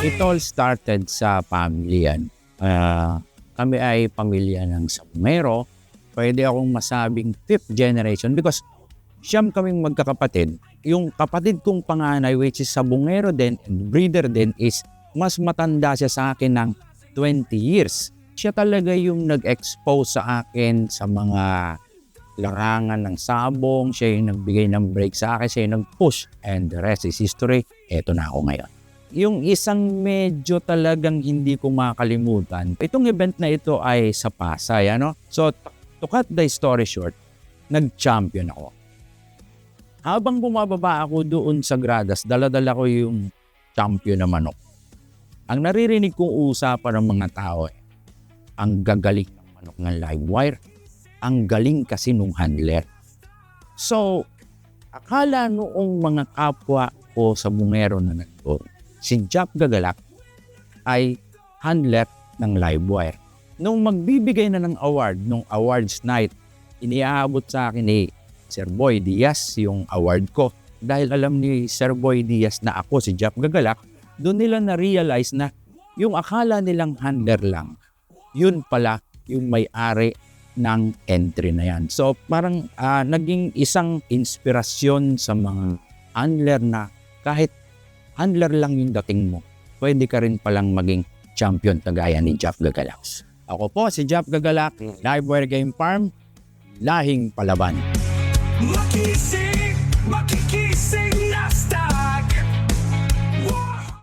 It all started sa family yan. Kami ay pamilya ng Sabungero. Pwede akong masabing 5th generation because siyam kaming magkakapatid. Yung kapatid kong panganay which is Sabungero din and breeder din is mas matanda siya sa akin ng 20 years. Siya talaga yung nag-expose sa akin sa mga larangan ng sabong. Siya yung nagbigay ng break sa akin. Siya yung nag-push. And the rest is history. Eto na ako ngayon. Yung isang medyo talagang hindi ko makalimutan. Itong event na ito ay sa Pasay. So, to cut the story short, nag-champion ako. Habang bumababa ako doon sa gradas, dala-dala ko yung champion na manok. Ang naririnig kong usapan ng mga tao ang gagaling ng manok ng live wire. Ang galing kasi nung handler. So, akala noong mga kapwa ko sa Bungero na nagdoon, si Jap Gagalak ay handler ng live wire. Nung magbibigay na ng award, nung awards night, iniaabot sa akin ni Sir Boy Diaz yung award ko. Dahil alam ni Sir Boy Diaz na ako si Jap Gagalak, doon nila na-realize na yung akala nilang handler lang, yun pala yung may-ari ng entry na yan. So parang naging isang inspirasyon sa mga handler na kahit handler lang yung dating mo, pwede ka rin palang maging champion kagaya ni Jap Gagalak. Ako po si Jap Gagalak, Live Wire Game Farm, lahing palaban. Makisig, makikita.